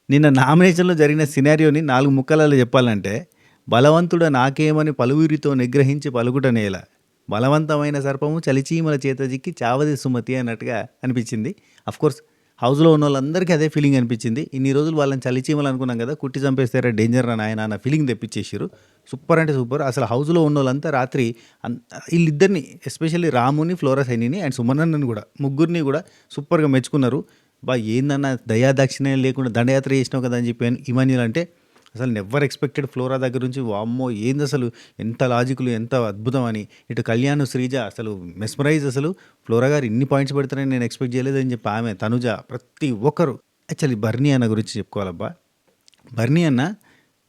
నిన్న నామినేషన్‌లో జరిగిన సినారియోని 4 ముక్కలలో చెప్పాలంటే, బలవంతుడ నాకేమని పలువురితో నిగ్రహించి పలుకుట నేల. బలవంతమైన సర్పము చలిచీమల చేత చిక్కి చావది సుమతి అన్నట్టుగా అనిపించింది. అఫ్‌కోర్స్ హౌస్‌లో ఉన్నోళ్ళందరికీ అదే ఫీలింగ్ అనిపించింది. ఇన్ని రోజులు వాళ్ళని చలిచీమలు అనుకున్నాం కదా! కుట్టి చంపేస్తారా డేంజర్ రా నాయనా అన్న ఫీలింగ్ తెప్పించేసిర్రు. సూపర్ అంటే సూపర్. అసలు హౌస్‌లో ఉన్నోళ్ళంతా రాత్రి ఈళ్ళిద్దరిని ఎస్పెషల్లీ రాముని, ఫ్లోరా సైనిని అండ్ సుమనన్నని కూడా ముగ్గురిని కూడా సూపర్‌గా మెచ్చుకున్నారు. ఏందన్నా దయా దాక్షిణ్యం లేకుండా దండయాత్ర చేసినావు కదా అని చెప్పి ఇమాన్యుల్ అంటే అసలు నెవర్ ఎక్స్పెక్టెడ్ ఫ్లోరా దగ్గర నుంచి వామ్మో ఏంది అసలు ఎంత లాజిక్లు ఎంత అద్భుతం అని. ఇటు కళ్యాణ్ శ్రీజ అసలు మెస్మరైజ్ అసలు ఫ్లోరా గారు ఇన్ని పాయింట్స్ పెడతారని నేను ఎక్స్పెక్ట్ చేయలేదని చెప్పి ఆమె తనుజ ప్రతి ఒక్కరు. యాక్చువల్లీ బర్నీ అన్న గురించి చెప్పుకోవాలబ్బా. బర్నీ అన్న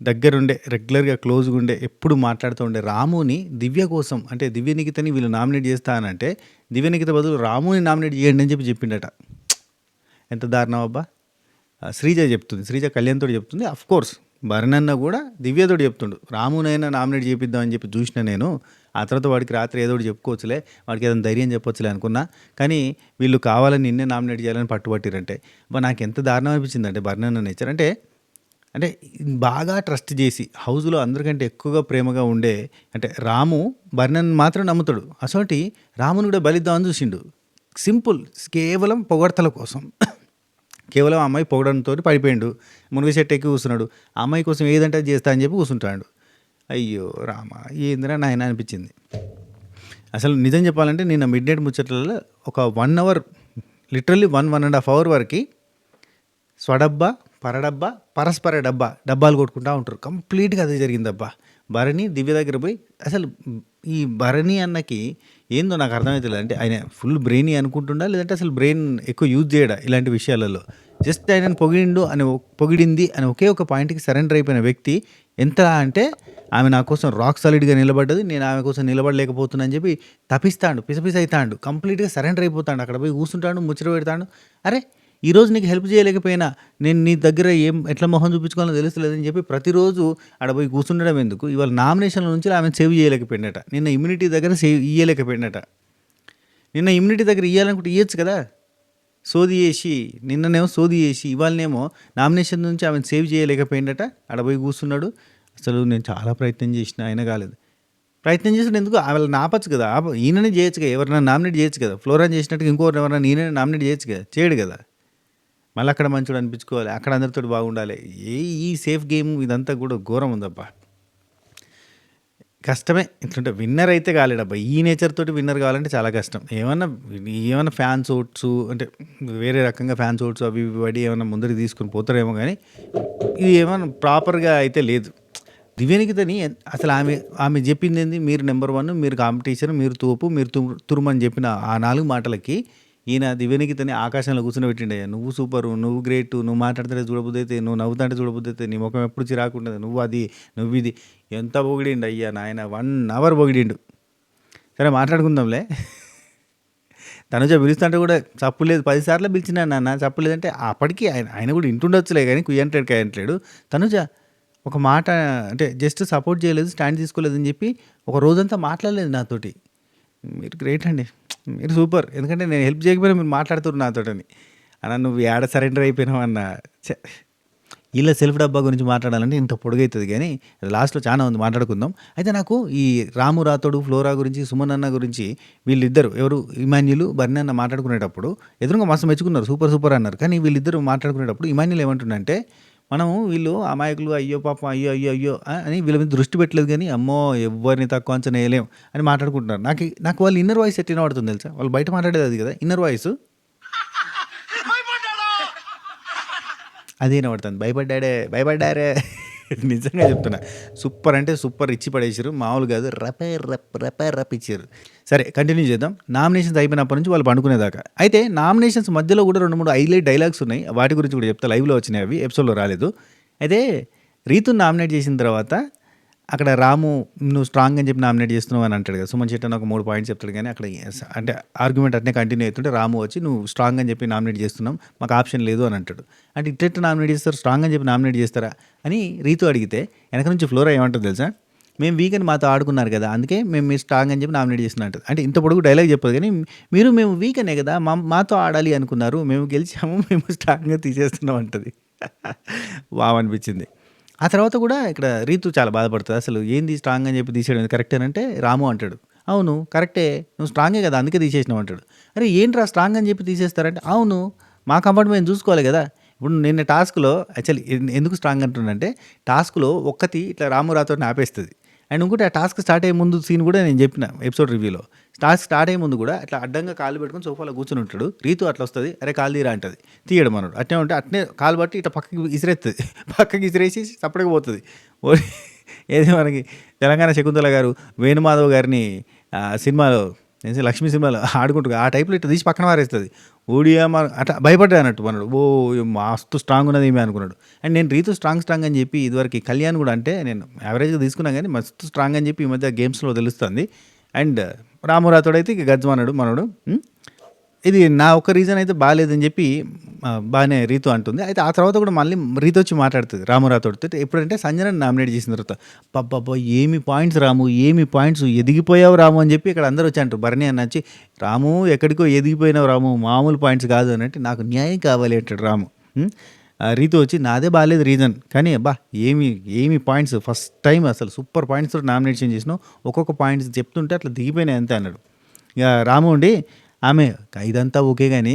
దగ్గరుండే రెగ్యులర్గా క్లోజ్గా ఉండే ఎప్పుడు మాట్లాడుతూ ఉండే రాముని దివ్య కోసం అంటే దివ్య నిఖితని వీళ్ళు నామినేట్ చేస్తా అని అంటే దివ్య నిఖిత బదులు రాముని నామినేట్ చేయండి అని చెప్పి చెప్పిండట. ఎంత దారుణం అబ్బా. శ్రీజ చెప్తుంది, శ్రీజ కళ్యాణ్తో చెప్తుంది. కోర్స్ భరణన్న కూడా దివ్యతోటి చెప్తుండు రామునైనా నామినేట్ చేపిద్దామని చెప్పి చూసిన నేను. ఆ తర్వాత వాడికి రాత్రి ఏదో ఒకటి చెప్పుకోవచ్చులే, వాడికి ఏదైనా ధైర్యం చెప్పొచ్చులే అనుకున్నా. కానీ వీళ్ళు కావాలని నిన్నే నామినేట్ చేయాలని పట్టుబట్టిరంటే నాకు ఎంత దారుణం అనిపించింది అంటే భరణన్న నేచర్ అంటే అంటే బాగా ట్రస్ట్ చేసి హౌస్లో అందరికంటే ఎక్కువగా ప్రేమగా ఉండే అంటే రాము భరణన్ మాత్రం నమ్ముతాడు. అసోటి రాముని కూడా బలిద్దామని చూసిండు. సింపుల్, కేవలం పొగడ్తల కోసం. కేవలం అమ్మాయి పొగడంతో పడిపోయిండు. మునిగ చెట్టు ఎక్కి కూర్చున్నాడు. ఆ అమ్మాయి కోసం ఏదంటే అది చేస్తా అని చెప్పి కూర్చుంటాడు. అయ్యో రామ ఏందిరా నాయన అనిపించింది. అసలు నిజం చెప్పాలంటే నిన్న మిడ్ నైట్ ముచ్చట్లలో ఒక 1 అవర్ లిటరల్లీ 1.5 అవర్ వరకు స్వడబ్బా పరడబ్బా పరస్పర డబ్బాలు కొట్టుకుంటూ ఉంటారు. కంప్లీట్గా అదే జరిగిందబ్బా. భరణి దివ్య దగ్గర పోయి అసలు ఈ భరణి అన్నకి ఏందో నాకు అర్థమవుతలేదు. అంటే ఆయన ఫుల్ బ్రెయినీ అనుకుంటుండా లేదంటే అసలు బ్రెయిన్ ఎక్కువ యూజ్ చేయడా ఇలాంటి విషయాలలో. జస్ట్ ఆయనను పొగిడింది అని ఒకే ఒక పాయింట్కి సరెండర్ అయిపోయిన వ్యక్తి. ఎంత అంటే ఆమె నా కోసం రాక్ సాలిడ్గా నిలబడ్డది, నేను ఆమె కోసం నిలబడలేకపోతున్నా అని చెప్పి తపిస్తాడు, పిసపిస అవుతాడు, కంప్లీట్గా సరెండర్ అయిపోతాడు. అక్కడ పోయి కూర్చుంటాడు, ముచ్చట పెడతాడు. అరే ఈరోజు నీకు హెల్ప్ చేయలేకపోయినా నేను నీ దగ్గర ఎట్లా మొహం చూపించుకోవాలో తెలుస్తలేదని చెప్పి ప్రతిరోజు ఆడ పోయి కూర్చుండడం ఎందుకు. ఇవాళ నామినేషన్ల నుంచి ఆమెను సేవ్ చేయలేకపోయినట. నిన్న ఇమ్యూనిటీ దగ్గర ఇయ్యలేకపోయినట. నిన్న ఇమ్యూనిటీ దగ్గర ఇవ్వాలనుకుంటే ఇవ్వచ్చు కదా. సోది చేసి నిన్ననేమో సోది చేసి ఇవాళనేమో నామినేషన్ నుంచి ఆమెను సేవ్ చేయలేకపోయినట. ఆడ పోయి కూర్చున్నాడు. అసలు నేను చాలా ప్రయత్నం చేసిన అయినా కాలేదు. ప్రయత్నం చేసిన ఎందుకు వాళ్ళని ఆపచ్చు కదా. ఈయననే చేయొచ్చు కదా, ఎవరైనా నామినేట్ చేయొచ్చు కదా. ఫ్లోరాన్ చేసినట్టుగా ఇంకోరు ఎవరైనా ఈయననే నామినేట్ చేయొచ్చు కదా, చేయడు కదా. మళ్ళీ అక్కడ మంచోడు అనిపించుకోవాలి, అక్కడ అందరితో బాగుండాలి. ఈ సేఫ్ గేమ్ ఇదంతా కూడా ఘోరం ఉందబ్బా. కష్టమే. ఇట్లుంటే విన్నర్ అయితే కాలేడబ్బా. ఈ నేచర్ తోటి విన్నర్ కావాలంటే చాలా కష్టం. ఏమన్నా ఫ్యాన్స్ ఓట్స్ అంటే వేరే రకంగా ఫ్యాన్స్ ఓట్స్ అవి ఇవి పడి ఏమన్నా ముందరికి తీసుకుని పోతారేమో కానీ ఇది ఏమన్నా ప్రాపర్గా అయితే లేదు. దివ్యనికితని అసలు ఆమె చెప్పింది ఏంది, మీరు నెంబర్ 1, మీరు కాంపిటీషన్, మీరు తోపు, మీరు తురుమని చెప్పిన ఆ 4 మాటలకి ఈయన దివ్యనికితని ఆకాశంలో కూర్చొని నువ్వు సూపరు, నువ్వు గ్రేట్, నువ్వు మాట్లాడితే చూడబుద్ది అయితే, నువ్వు నవ్వుతుంటే చూడబుద్ది అయితే, నీ ముఖం ఎప్పుడు చిరాకుంటుంది, నువ్వు అది నువ్వు ఇది ఎంత పొగిడిండు అయ్యా నాయన. 1 అవర్ పొగిడిండు. సరే మాట్లాడుకుందాంలే. తనుజ పిలుస్తుంటే కూడా చప్పులేదు. 10 సార్లు పిలిచినా నాన్న చప్పులేదంటే అప్పటికి ఆయన కూడా ఇంటుండొచ్చులే కానీ కుయ్యంట్లేడు. తనుజ ఒక మాట అంటే జస్ట్ సపోర్ట్ చేయలేదు, స్టాండ్ తీసుకోలేదని చెప్పి ఒక రోజంతా మాట్లాడలేదు నాతోటి. మీరు గ్రేట్ అండి, మీరు సూపర్. ఎందుకంటే నేను హెల్ప్ చేయకపోయినా మీరు మాట్లాడుతున్నారు నాతోటని. అన్న నువ్వు ఏడ సరెండర్ అయిపోయినావు అన్న. వీళ్ళ సెల్ఫ్ డబ్బా గురించి మాట్లాడాలంటే ఇంత పొడుగవుతుంది కానీ లాస్ట్లో చాలా ఉంది, మాట్లాడుకుందాం. అయితే నాకు ఈ రాము రాతోడు, ఫ్లోరా గురించి, సుమన్ అన్న గురించి వీళ్ళిద్దరు ఎవరు ఇమాన్యుల్ బర్నీ అన్న మాట్లాడుకునేటప్పుడు ఎదురుగా మస్తు మెచ్చుకున్నారు, సూపర్ సూపర్ అన్నారు. కానీ వీళ్ళిద్దరు మాట్లాడుకునేటప్పుడు ఇమాన్యుల్ ఏమంటుండంటే మనము వీళ్ళు అమాయకులు, అయ్యో పాపం, అయ్యో అయ్యో అయ్యో అని వీళ్ళ మీద దృష్టి పెట్టలేదు కానీ అమ్మో ఎవరిని తక్కువ అంచనా వేయలేం అని మాట్లాడుకుంటున్నారు. నాకు వాళ్ళు ఇన్నర్ వాయిస్ ఎట్టిన పడుతుంది తెలుసా. వాళ్ళు బయట మాట్లాడేది అది కదా ఇన్నర్ వాయిస్, అదే పడుతుంది. భయపడ్డారే నిజంగా చెప్తున్నా. సూపర్ అంటే సూపర్ ఇచ్చి పడేసారు, మామూలు కాదు. రప ఇచ్చారు. సరే కంటిన్యూ చేద్దాం. నామినేషన్స్ అయిపోయినప్పటి నుంచి వాళ్ళు పండుకునేదాకా. అయితే నామినేషన్స్ మధ్యలో కూడా 2-3 హైలైట్ డైలాగ్స్ ఉన్నాయి. వాటి గురించి కూడా చెప్తా. లైవ్లో వచ్చినాయి, అవి ఎపిసోడ్లో రాలేదు. అయితే రీతుని నామినేట్ చేసిన తర్వాత అక్కడ రాము నువ్వు స్ట్రాంగ్ అని చెప్పి నామినేట్ చేస్తున్నావు అని అంటాడు కదా. సుమన్ చెట్టు ఒక 3 పాయింట్స్ చెప్తాడు కానీ అక్కడ అంటే ఆర్గ్యుమెంట్ అట్నే కంటిన్యూ అవుతుంటే రాము వచ్చి నువ్వు స్ట్రాంగ్ అని చెప్పి నామినేట్ చేస్తున్నాం, మాకు ఆప్షన్ లేదు అని అంటాడు. అంటే ఇట్లా నామినేట్ చేస్తారు, స్ట్రాంగ్ అని చెప్పి నామినేట్ చేస్తారా అని రీతు అడిగితే వెనక నుంచి ఫ్లోరా ఏమంటుంది తెలుసా, మేము వీకెండ్ మాతో ఆడుకున్నారు కదా అందుకే మేము స్ట్రాంగ్ అని చెప్పి నామినేట్ చేస్తున్నట్టు. అంటే ఇంత పొడుగు డైలాగ్ చెప్పదు కానీ మేము వీకెండే కదా మాతో ఆడాలి అనుకున్నారు, మేము గెలిచాము, మేము స్ట్రాంగ్గా తీసేస్తున్నాం అంటది. వావ్ అనిపించింది. ఆ తర్వాత కూడా ఇక్కడ రీతు చాలా బాధపడుతది. అసలు ఏంది స్ట్రాంగ్ అని చెప్పి తీసేయడం కరెక్టేనంటే రాము అంటాడు. అవును కరెక్టే. నువ్వు స్ట్రాంగే కదా! అందుకే తీసేసినావు అంటాడు. అరే ఏంట్రా స్ట్రాంగ్ అని చెప్పి తీసేస్తారంటే, అవును మా కంఫర్ట్ మేము చూసుకోవాలి కదా! ఇప్పుడు నిన్న టాస్క్‌లో యాక్చువల్లీ ఎందుకు స్ట్రాంగ్ అంటున్నానంటే, టాస్క్‌లో ఒక్కతి ఇట్లా రాము రాథోడ్‌ని ఆపేస్తది. అండ్ ఇంకోటి ఆ టాస్క్ స్టార్ట్ అయ్యే ముందు సీన్ కూడా నేను చెప్పిన ఎపిసోడ్ రివ్యూలో. టాస్క్ స్టార్ట్ అయ్యే ముందు కూడా అట్లా అడ్డంగా కాళ్ళు పెట్టుకొని సోఫాలో కూర్చొని ఉంటాడు. రీతు అట్లా వస్తది. అరే కాలు తీయరా అంటది. తీయడు మనోడు. అట్నే ఉంటే అట్నే కాలు పట్టి ఇట్లా పక్కకి ఇసిరేత్తది. పక్కకి ఇసిరేసి సపరేట్‌గా పోతది. ఓ ఏది మనకి తెలంగాణ శకుంతల గారు వేణుమాధవ్ గారిని సినిమాలో లక్ష్మి సినిమాలో ఆడుకుంటూ ఆ టైప్‌లో ఇట్లా తీసి పక్కన పారేస్తది. ఓడియమ్మ అట్లా భయపడ్డా అన్నట్టు మనోడు. మస్తు స్ట్రాంగ్ ఉన్నది ఈమె అనుకున్నాడు. అండ్ నేను రీతు స్ట్రాంగ్ అని చెప్పి ఇదివరకు కళ్యాణ్ కూడా అంటే నేను యావరేజ్‌గా తీసుకున్నా గానీ మస్తు స్ట్రాంగ్ అని చెప్పి ఈ మధ్య గేమ్స్‌లో తెలుస్తుంది. అండ్ రాము రాథోడ్ అయితే ఇక గజ్జమన్నాడు మనోడు. ఇది నా ఒక్క రీజన్ అయితే బాలేదని చెప్పి బాగానే రీతు అంటుంది. అయితే ఆ తర్వాత కూడా మళ్ళీ రీతు వచ్చి మాట్లాడుతుంది రాము రాథోడ్‌తో. ఎప్పుడంటే సంజనని నామినేట్ చేసిన తర్వాత, అబ్బబ్బబ్బా! ఏమి పాయింట్స్ రాము, ఏమి పాయింట్స్ ఎదిగిపోయావు రాము అని చెప్పి ఇక్కడ అందరూ వచ్చి అంటారు. భరణి అన్న వచ్చి, రాము ఎక్కడికో ఎదిగిపోయినావు రాము, మామూలు పాయింట్స్ కాదు అని అంటే, నాకు న్యాయం కావాలి అంటాడు రాము. రీతు వచ్చి నాదే బాలేదు రీజన్, కానీ అబ్బా ఏమి పాయింట్స్ ఫస్ట్ టైం అసలు సూపర్ పాయింట్స్తో నామినేషన్ చేసినావు, ఒక్కొక్క పాయింట్స్ చెప్తుంటే అట్లా దిగిపోయినాయి అంతే అన్నాడు. ఇక రాము ఉండి ఆమె ఇదంతా ఓకే కానీ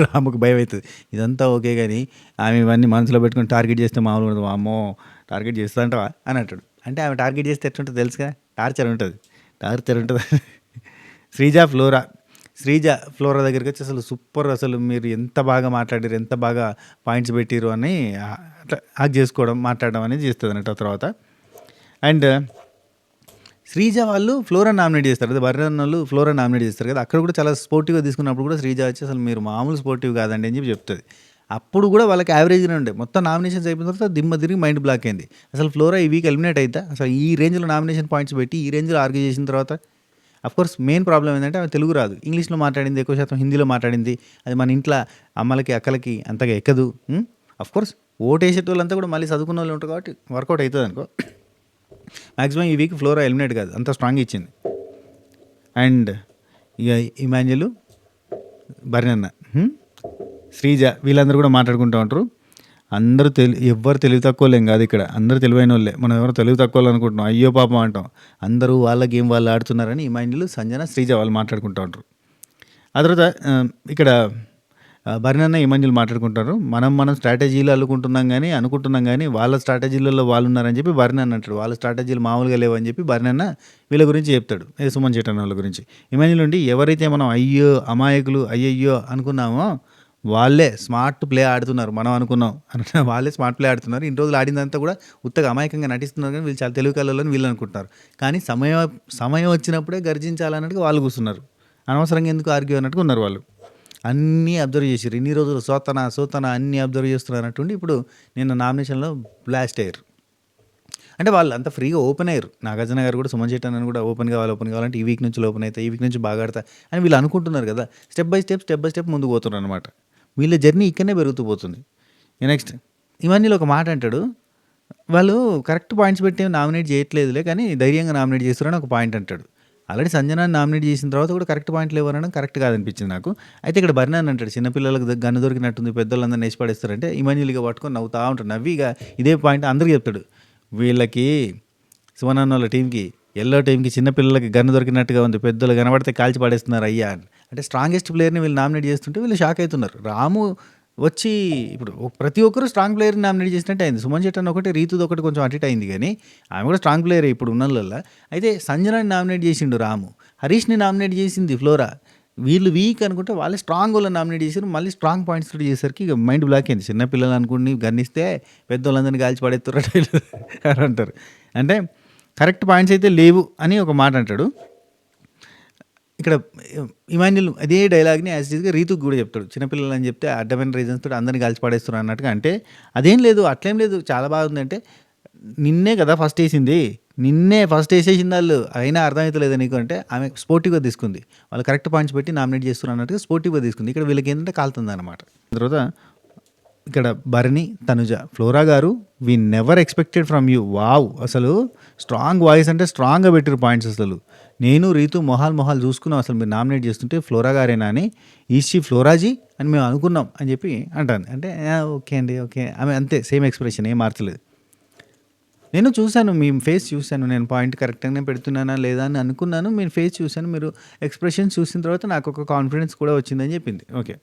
రాముకు భయం అవుతుంది. ఇదంతా ఓకే కానీ ఆమె ఇవన్నీ మనసులో పెట్టుకొని టార్గెట్ చేస్తే మామూలుగా ఉండదు. అమ్మో టార్గెట్ చేస్తుంటావా అని అంటాడు. అంటే ఆమె టార్గెట్ చేస్తే ఎట్లుంటుంది తెలుసు కదా, టార్చర్ ఉంటుంది. శ్రీజ ఫ్లోరా దగ్గరికి వచ్చి అసలు సూపర్, అసలు మీరు ఎంత బాగా మాట్లాడారు, ఎంత బాగా పాయింట్స్ పెట్టిరు అని అట్లా హాక్ చేసుకోవడం మాట్లాడడం అనేది చేస్తుంది అన్నట్టు. తర్వాత అండ్ శ్రీజ వాళ్ళు ఫ్లోరా నామినేట్ చేస్తారు కదా, బర్రెన్ వాళ్ళు ఫ్లోరా నామినేట్ చేస్తారు కదా, అక్కడ కూడా చాలా స్పోర్టివ్గా తీసుకున్నప్పుడు కూడా శ్రీజ వచ్చి అసలు మీరు మామూలు స్పోర్టివ్ కాదండి అని చెప్పి చెప్తుంది. అప్పుడు కూడా వాళ్ళకి యావరేజ్గానే ఉండే, మొత్తం నామినేషన్స్ అయిపోయిన తర్వాత దిమ్మ తిరిగి మైండ్ బ్లాక్ అయింది. అసలు ఫ్లోరా ఈ వీక్ ఎలిమినేట్ అవుతా, అసలు ఈ రేంజ్లో నామినేషన్ పాయింట్స్ పెట్టి ఈ రేంజ్లో ఆర్గ్యూ చేసిన తర్వాత అఫ్కోర్స్ మెయిన్ ప్రాబ్లం ఏంటంటే ఆమె తెలుగు రాదు, ఇంగ్లీష్లో మాట్లాడింది, ఎక్కువ శాతం హిందీలో మాట్లాడింది. అది మన ఇంట్లో అమ్మలకి అక్కలకి అంతగా ఎక్కదు. అఫ్కోర్స్ ఓటేసేటోళ్ళంతా కూడా మళ్ళీ చదువుకున్న వాళ్ళు ఉంటారు కాబట్టి వర్కౌట్ అవుతుంది అనుకో. మ్యాక్సిమం ఈ వీక్ ఫ్లోరా ఎలిమినేట్ కాదు, అంత స్ట్రాంగ్ ఇచ్చింది. అండ్ ఇక ఇమాన్యులు, బర్నన్న, శ్రీజ వీళ్ళందరూ కూడా మాట్లాడుకుంటూ ఉంటారు. అందరూ ఎవ్వరు తెలివి తక్కువలేం కాదు ఇక్కడ, అందరూ తెలివైన వాళ్ళే. మనం ఎవరు తెలివి తక్కువ అనుకుంటున్నాం, అయ్యో పాపం అంటాం. అందరూ వాళ్ళ గేమ్ వాళ్ళు ఆడుతున్నారని ఇమాన్యులు, సంజన, శ్రీజ వాళ్ళు మాట్లాడుకుంటూ ఉంటారు. ఆ తర్వాత ఇక్కడ బర్నన్న ఇమాన్యులు మాట్లాడుకుంటారు. మనం స్ట్రాటజీలు అనుకుంటున్నాం కానీ వాళ్ళ స్ట్రాటజీలలో వాళ్ళు ఉన్నారని చెప్పి బర్నన్న అంటాడు. వాళ్ళ స్ట్రాటజీలు మామూలుగా లేవని చెప్పి బర్నన్న వీళ్ళ గురించి చెప్తాడు, సుమన్ చేటన్ వాళ్ళ గురించి. ఇమాన్యుల్ ఉండి ఎవరైతే మనం అయ్యో అమాయకులు అయ్యయ్యో అనుకున్నామో వాళ్ళే స్మార్ట్ ప్లే ఆడుతున్నారు, మనం అనుకున్నాం వాళ్ళే స్మార్ట్ ప్లే ఆడుతున్నారు. ఇన్ని రోజులు ఆడిందంతా కూడా ఉత్తగా అమాయకంగా నటిస్తున్నారు, కానీ వీళ్ళు చాలా తెలివి కళ్ళని వీళ్ళు అనుకుంటున్నారు. కానీ సమయం వచ్చినప్పుడే గర్జించాలన్నట్టుగా వాళ్ళు కూర్చున్నారు. అనవసరంగా ఎందుకు ఆర్గ్యూ అన్నట్టుగా ఉన్నారు వాళ్ళు. అన్నీ అబ్జర్వ్ చేసారు ఇన్ని రోజులు, సోతన అన్నీ అబ్జర్వ్ చేస్తున్నారు అన్నట్టుండి ఇప్పుడు నిన్న నామినేషన్లో బ్లాస్ట్ అయ్యారు. అంటే వాళ్ళు అంత ఫ్రీగా ఓపెన్ అయ్యారు. నాగార్జున గారు కూడా సుమన్ చేటన్ అని కూడా ఓపెన్ కావాలంటే ఈ వీక్ నుంచి ఓపెన్ అవుతాయి, ఈ వీక్ నుంచి బాగా ఆడతా అని వీళ్ళు అనుకుంటున్నారు కదా. స్టెప్ బై స్టెప్ ముందుకు పోతున్నారు అనమాట. వీళ్ళ జర్నీ ఇక్కడనే పెరుగుతూ పోతుంది. నెక్స్ట్ ఇవన్నీలో ఒక మాట అంటాడు, వాళ్ళు కరెక్ట్ పాయింట్స్ పెట్టి నామినేట్ చేయట్లేదులే కానీ ధైర్యంగా నామినేట్ చేస్తారని ఒక పాయింట్ అంటాడు. ఆల్రెడీ సంజనాన్ని నామినేట్ చేసిన తర్వాత కూడా కరెక్ట్ పాయింట్లు ఇవ్వనడం కరెక్ట్ కాదనిపించింది నాకు. అయితే ఇక్కడ బర్నన్ అంటాడు, చిన్నపిల్లలకు గన్ను దొరికినట్టుంది, పెద్దోళ్ళందరూ నేసి పడేస్తారంటే ఇమాన్యుల్గా పట్టుకొని నవ్వుతా ఉంటాడు. నవ్విగా ఇదే పాయింట్ అందరికీ చెప్తాడు, వీళ్ళకి సుమనన్న వాళ్ళ టీంకి ఎల్లో టీంకి చిన్నపిల్లలకి గన్ను దొరికినట్టుగా ఉంది, పెద్దలు కనబడితే కాల్చి పడేస్తున్నారు అయ్యా అని. అంటే స్ట్రాంగెస్ట్ ప్లేయర్ని వీళ్ళు నామినేట్ చేస్తుంటే వీళ్ళు షాక్ అవుతున్నారు. రాము వచ్చి ఇప్పుడు ప్రతి ఒక్కరు స్ట్రాంగ్ ప్లేయర్ని నామినేట్ చేసినట్టు అయింది. సుమన్ చేటన్ ఒకటి, రీతుది ఒకటి కొంచెం అటు అయింది, కానీ ఆమె కూడా స్ట్రాంగ్ ప్లేయర్ ఇప్పుడు ఉన్నోళ్ళ. అయితే సంజనాని నామినేట్ చేసిండు రాము, హరీష్ని నామినేట్ చేసింది ఫ్లోరా. వీళ్ళు వీక్ అనుకుంటే వాళ్ళే స్ట్రాంగ్ వాళ్ళని నామినేట్ చేశారు. మళ్ళీ స్ట్రాంగ్ పాయింట్స్ తోటి చేసరికి ఇక మైండ్ బ్లాక్ అయింది. చిన్నపిల్లలు అనుకుని గన్నిస్తే పెద్దోళ్ళందరినీ కాల్చి పడేస్తున్నారు అని అంటారు. అంటే కరెక్ట్ పాయింట్స్ అయితే లేవు అని ఒక మాట అంటాడు. ఇక్కడ ఇమాన్యుల్ అదే డైలాగ్ని యాజ్ ఇట్గా రీతుకు కూడా చెప్తాడు, చిన్నపిల్లలు అని చెప్తే అడ్డమైన రీజన్స్ తోటి అందరినీ కాల్చి పడేస్తున్నారు అన్నట్టుగా. అంటే అదేం లేదు, అట్లేం లేదు, చాలా బాగుందంటే నిన్నే కదా ఫస్ట్ వేసింది, నిన్నే ఫస్ట్ వేసేసింది వాళ్ళు, అయినా అర్థమవుతలేదు నీకు అంటే ఆమె స్పోర్టివ్గా తీసుకుంది. వాళ్ళు కరెక్ట్ పాయింట్స్ పెట్టి నామినేట్ చేస్తున్నారు అన్నట్టుగా స్పోర్టివ్గా తీసుకుంది. ఇక్కడ వీళ్ళకి ఏంటంటే కాలుతుంది అనమాట. తర్వాత ఇక్కడ భరణి, తనుజ, ఫ్లోరా గారు we never expected from you, wow అసలు స్ట్రాంగ్ వాయిస్ అంటే స్ట్రాంగ్గా పెట్టిరు పాయింట్స్. అసలు నేను, రీతు మొహాలు చూసుకున్నాం అసలు మీరు నామినేట్ చేస్తుంటే ఫ్లోరా గారేనా అని. ఈజ్ షీ ఫ్లోరాజీ అని మేము అనుకున్నాం అని చెప్పి అంటాను. అంటే ఓకే అండి ఓకే. ఆమె అంతే సేమ్ ఎక్స్ప్రెషన్ ఏం మార్చలేదు. నేను చూసాను మీ ఫేస్ చూసాను. నేను పాయింట్ కరెక్ట్‌గానే పెడుతున్నానా లేదా అని అనుకున్నాను. మీరు ఫేస్ చూసాను. మీరు ఎక్స్‌ప్రెషన్స్ చూసిన తర్వాత నాకు ఒక కాన్ఫిడెన్స్ కూడా వచ్చిందని చెప్పింది. ఓకే.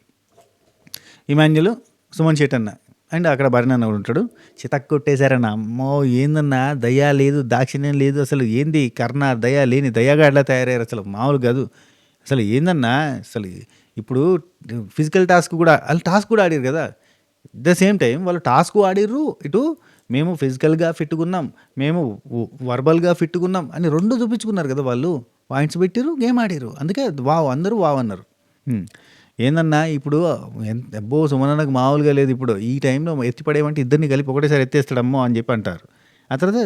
ఇమాన్యుల్, సుమన్ శెట్టన్న అండ్ అక్కడ భరణ్ అన్న కూడా ఉంటాడు. చితక్ కొట్టేశారన్న. అమ్మో! ఏందన్నా దయ లేదు, దాక్షిణ్యం లేదు. అసలు ఏంది కర్ణ, దయ లేని దయ్యగాడిలా తయారయ్యారు అసలు మామూలుగా కాదు. అసలు ఏందన్నా అసలు ఇప్పుడు ఫిజికల్ టాస్క్ కూడా ఆళ్ళు టాస్క్ కూడా ఆడిర్రు కదా! ఎట్ ద సేమ్ టైమ్ వాళ్ళు టాస్కు ఆడిర్రు. ఇటు మేము ఫిజికల్‌గా ఫిట్‌గున్నాం. మేము వర్బల్‌గా ఫిట్‌గున్నాం అని 2 చూపించుకున్నారు కదా వాళ్ళు. పాయింట్స్ పెట్టిర్రు, గేమ్ ఆడిర్రు. అందుకే వావ్! అందరూ వావ్ అన్నారు. ఏందన్నా ఇప్పుడు అబ్బో! సుమనన్నకు మామూలుగా లేదు ఇప్పుడు. ఈ టైంలో ఎత్తి పడేయమంటే ఇద్దరిని కలిపి ఒకటేసారి ఎత్తేస్తాడమ్మో అని చెప్పి అంటారు. ఆ తర్వాత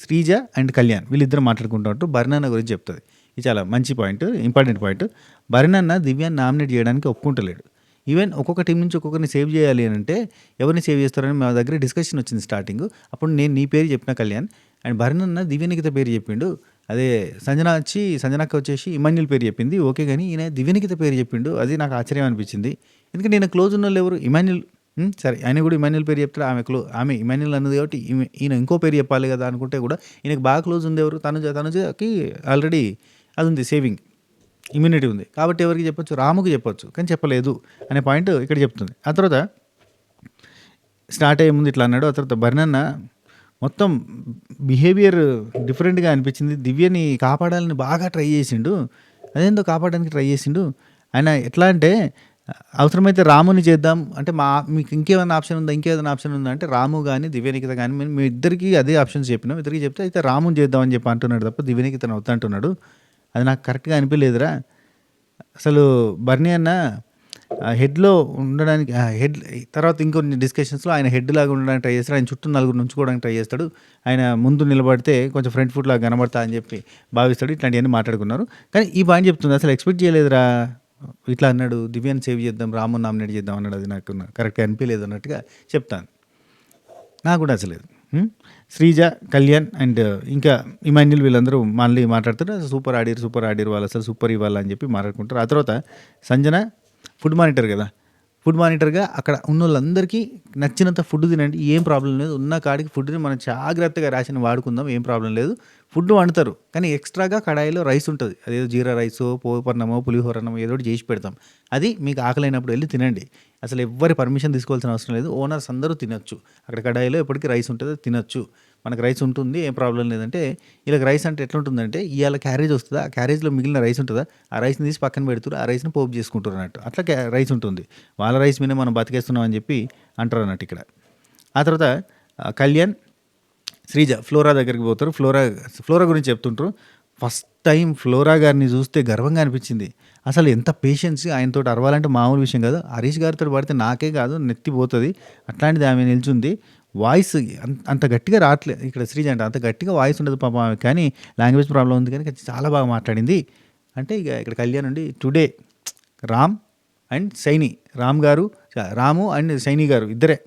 శ్రీజ అండ్ కళ్యాణ్ వీళ్ళిద్దరు మాట్లాడుకుంటూ ఉంటూ భరణన్న గురించి చెప్తది. ఇది చాలా మంచి పాయింట్, ఇంపార్టెంట్ పాయింట్. భరణన్న దివ్యాని నామినేట్ చేయడానికి ఒప్పుకుంటలేడు. ఈవెన్ ఒక్కొక్క టీం నుంచి ఒక్కొక్కరిని సేవ్ చేయాలి అని అంటే ఎవరిని సేవ్ చేస్తారని మా దగ్గర డిస్కషన్ వచ్చింది స్టార్టింగ్. అప్పుడు నేను నీ పేరు చెప్పిన కళ్యాణ్ అండ్ భరణన్న దివ్యనికిత పేరు చెప్పిండు. అదే సంజనక్క వచ్చేసి ఇమాన్యుల్ పేరు చెప్పింది. ఓకే గానీ ఈయన దివ్యనికిత పేరు చెప్పిండు. అది నాకు ఆశ్చర్యం అనిపించింది. ఎందుకంటే ఈయన క్లోజ్ ఉన్నోళ్ళు ఎవరు? ఇమాన్యుల్. సరే ఆయన కూడా ఇమాన్యుల్ పేరు చెప్తాడు. ఆమె ఇమాన్యుల్ అన్నది కాబట్టి ఈయన ఇంకో పేరు చెప్పాలి కదా అనుకుంటే కూడా ఈయనకు బాగా క్లోజ్ ఉంది ఎవరు? తనుజకి ఆల్రెడీ అది ఉంది సేవింగ్. ఇమ్యూనిటీ ఉంది. కాబట్టి ఎవరికి చెప్పొచ్చు? రాముకి చెప్పొచ్చు. కానీ చెప్పలేదు అనే పాయింట్ ఇక్కడ చెప్తుంది. ఆ తర్వాత స్టార్ట్ అయ్యే ముందు ఇట్లా అన్నాడు. ఆ తర్వాత భరణన్న మొత్తం బిహేవియర్ డిఫరెంట్‌గా అనిపించింది. దివ్యని కాపాడాలని బాగా ట్రై చేసిండు. అదేందో కాపాడడానికి ట్రై చేసిండు. ఆయన ఎట్లా అంటే అవసరమైతే రాముని చేద్దాం అంటే మీకు ఇంకేమైనా ఆప్షన్ ఉందా? ఇంకేదైనా ఆప్షన్ ఉందా? అంటే రాము గాని, దివ్యనికిత గాని మేము ఇద్దరికీ అదే ఆప్షన్స్ చెప్పినాం. ఇద్దరికి చెప్తే అయితే రాముని చేద్దాం అని చెప్పి అంటున్నాడు తప్ప దివ్యనికితను వద్దంటున్నాడు. అది నాకు కరెక్ట్‌గా అనిపియలేదురా. అసలు బర్నీ అన్న హెడ్‌లో ఉండడానికి హెడ్ తర్వాత ఇంకొన్ని డిస్కషన్స్‌లో ఆయన హెడ్ లాగా ఉండడానికి ట్రై చేస్తాడు. ఆయన చుట్టూ నలుగురిని ఉంచుకోవడానికి ట్రై చేస్తాడు. ఆయన ముందు నిలబడితే కొంచెం ఫ్రంట్ ఫుట్ లాగా కనబడతా అని చెప్పి భావిస్తాడు. ఇట్లాంటివన్నీ మాట్లాడుకున్నారు. కానీ ఈ పాయింట్ చెప్తుంది అసలు ఎక్స్‌పెక్ట్ చేయలేదురా. ఇట్లా అన్నాడు దివ్యాని సేవ్ చేద్దాం, రాముని నామినేట్ చేద్దాం అన్నాడు. అది నాకు కరెక్ట్‌గా అనిపియలేదు అన్నట్టుగా చెప్తాను. నాకు కూడా నచ్చలేదు. శ్రీజ, కళ్యాణ్ అండ్ ఇంకా ఇమాన్యుల్ వీళ్ళందరూ మళ్ళీ మాట్లాడుతారు. సూపర్ ఆడిరు వాళ్ళు అసలు సూపర్ ఇవ్వాలి అని చెప్పి మాట్లాడుకుంటారు. ఆ తర్వాత సంజన ఫుడ్ మానిటర్ కదా, ఫుడ్ మానిటర్గా అక్కడ ఉన్నోళ్ళందరికీ నచ్చినంత ఫుడ్ తినండి, ఏం ప్రాబ్లం లేదు. ఉన్న కాడికి ఫుడ్ని మనం జాగ్రత్తగా రాసిన వాడుకుందాం, ఏం ప్రాబ్లం లేదు. ఫుడ్ వండుతారు కానీ ఎక్స్ట్రాగా కడాయిలో రైస్ ఉంటుంది. అదేదో జీరా రైసో, పోపన్నమో, పులిహోరన్నమో ఏదో ఒకటి చేసి పెడతాం. అది మీకు ఆకలైనప్పుడు వెళ్ళి తినండి. అసలు ఎవ్వరి పర్మిషన్ తీసుకోవాల్సిన అవసరం లేదు. ఓనర్స్ అందరూ తినొచ్చు. అక్కడ కడాయిలో ఎప్పటికీ రైస్ ఉంటుంది, తినొచ్చు. మనకు రైస్ ఉంటుంది, ఏం ప్రాబ్లం లేదంటే. వీళ్ళకి రైస్ అంటే ఎట్లుంటుందంటే ఇవాళ క్యారేజ్ వస్తుందా, ఆ క్యారేజ్లో మిగిలిన రైస్ ఉంటుందా, ఆ రైస్ని తీసి పక్కన పెడుతురు, ఆ రైస్ని పోపు చేసుకుంటారు అన్నట్టు. అట్లా రైస్ ఉంటుంది. వాళ్ళ రైస్ మీద మనం బతికేస్తున్నాం అని చెప్పి అంటారు అన్నట్టు ఇక్కడ. ఆ తర్వాత కళ్యాణ్, శ్రీజ ఫ్లోరా దగ్గరికి పోతారు. ఫ్లోరా గురించి చెప్తుంటారు. ఫస్ట్ టైం ఫ్లోరా గారిని చూస్తే గర్వంగా అనిపించింది. అసలు ఎంత పేషెన్స్, ఆయనతో అరవాలంటే మామూలు విషయం కాదు. హరీష్ గారితో పడితే నాకే కాదు నెత్తిపోతుంది. అట్లాంటిది ఆమె నిల్చుంది. వాయిస్ అంత గట్టిగా రావట్లేదు ఇక్కడ. శ్రీజ అంటే అంత గట్టిగా వాయిస్ ఉండదు పాపం ఆమె, కానీ లాంగ్వేజ్ ప్రాబ్లం ఉంది కానీ చాలా బాగా మాట్లాడింది. అంటే ఇక ఇక్కడ కళ్యాణ్ అండి today Ram and Saini, Ramu and Saini గారు ఇద్దరే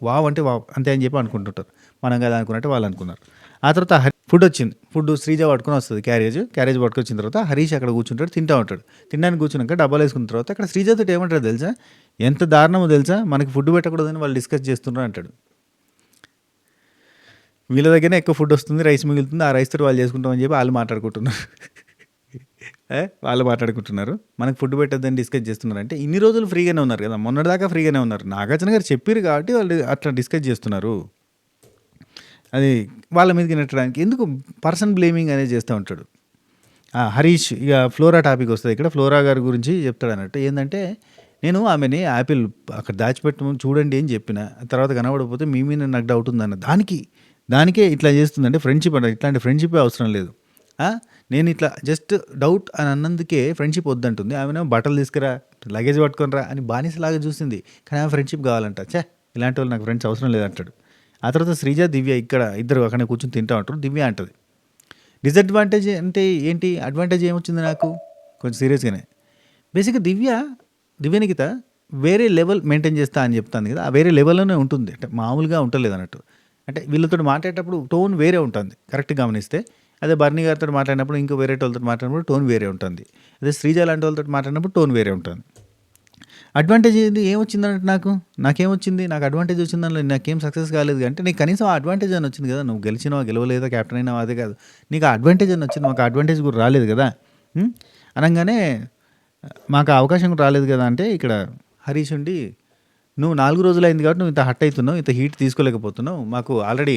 వావ్ అంటే వావ్ అంతే అని చెప్పి అనుకుంటుంటారు. మనం కదా అనుకున్నట్టు వాళ్ళు అనుకున్నారు. ఆ తర్వాత ఫుడ్ వచ్చింది. ఫుడ్ శ్రీజ పట్టుకొని వస్తుంది, క్యారేజ్ పట్టుకొచ్చిన తర్వాత హరీష్ అక్కడ కూర్చుంటాడు, తింటూ ఉంటాడు. తినడానికి కూర్చున్నాక డబ్బాలు వేసుకున్న తర్వాత అక్కడ శ్రీజతో ఏమంటారు తెలుసా, ఎంత దారుణమో తెలుసా, మనకి ఫుడ్ పెట్టకూడదని వాళ్ళు డిస్కస్ చేస్తున్నారు అంటాడు. వీళ్ళ దగ్గరనే ఎక్కువ ఫుడ్ వస్తుంది, రైస్ మిగులుతుంది, ఆ రైస్ తోటి వాళ్ళు చేసుకుంటామని చెప్పి వాళ్ళు మాట్లాడుకుంటున్నారు. మనకు ఫుడ్ పెట్టద్దని డిస్కస్ చేస్తున్నారు. అంటే ఇన్ని రోజులు ఫ్రీగానే ఉన్నారు కదా, మొన్నటిదాకా ఫ్రీగానే ఉన్నారు. నాగార్జున గారు చెప్పారు కాబట్టి వాళ్ళు అట్లా డిస్కస్ చేస్తున్నారు. అది వాళ్ళ మీదకి నెట్టడానికి ఎందుకు పర్సన్ బ్లేమింగ్ అనేది చేస్తూ ఉంటాడు. హరీష్ ఇక ఫ్లోరా టాపిక్ వస్తుంది ఇక్కడ. ఫ్లోరా గారి గురించి చెప్తాడు అన్నట్టు. ఏంటంటే నేను ఆమెని యాపిల్ అక్కడ దాచిపెట్టమని చూడండి అని చెప్పిన, తర్వాత కనబడకపోతే మీ మీద నాకు డౌట్ ఉందన్న దానికే ఇట్లా చేస్తుందంటే ఫ్రెండ్షిప్ అంటే ఇట్లాంటి ఫ్రెండ్షిప్ అవసరం లేదు. నేను ఇట్లా జస్ట్ డౌట్ అని అన్నందుకే ఫ్రెండ్షిప్ వద్దంటుంది. ఆమెను బట్టలు తీసుకురా, లగేజ్ పట్టుకొనిరా అని బానిసలాగా చూసింది. కానీ ఆమె ఫ్రెండ్షిప్ కావాలంట. ఇలాంటి వాళ్ళు నాకు ఫ్రెండ్స్ అవసరం లేదంటాడు. ఆ తర్వాత శ్రీజ, దివ్య ఇక్కడ ఇద్దరు అక్కడే కూర్చొని తింటూ ఉంటారు. దివ్య అంటుంది డిసడ్వాంటేజ్ అంటే ఏంటి, అడ్వాంటేజ్ ఏమొచ్చింది నాకు కొంచెం సీరియస్గానే. బేసిక్గా దివ్యనికిత వేరే లెవెల్ మెయింటైన్ చేస్తా అని చెప్తాను కదా, ఆ వేరే లెవెల్లోనే ఉంటుంది. అంటే మామూలుగా ఉండలేదు అన్నట్టు. అంటే వీళ్ళతో మాట్లాడేటప్పుడు టోన్ వేరే ఉంటుంది కరెక్ట్గా గమనిస్తే. అదే బర్నీ గారితో మాట్లాడినప్పుడు ఇంకో వేరే వాళ్ళతో మాట్లాడినప్పుడు టోన్ వేరే ఉంటుంది. అదే శ్రీజ లాంటి వాళ్ళతో మాట్లాడినప్పుడు టోన్ వేరే ఉంటుంది. అడ్వాంటేజ్ ఏంది ఏమొచ్చిందంటే నాకేమొచ్చింది? నాకు అడ్వాంటేజ్ వచ్చింది దానిలో నాకేం సక్సెస్ కాలేదు అంటే నీకు కనీసం ఆ అడ్వాంటేజ్ అని వచ్చింది కదా! నువ్వు గెలిచినావా, గెలవలేదా, కెప్టెన్ అయినావా అదే కాదు. నీకు ఆ అడ్వాంటేజ్ అని వచ్చింది. మాకు ఆ అడ్వాంటేజ్ కూడా రాలేదు కదా! హ్మ్. అనంగానే మాకు ఆ అవకాశం కూడా రాలేదు కదా! అంటే ఇక్కడ హరీష్ ఉండి నువ్వు 4 రోజులయింది కాబట్టి నువ్వు ఇంత హర్ట్ అయితున్నావు. ఇంత హీట్ తీసుకోలేకపోతున్నావు. మాకు ఆల్రెడీ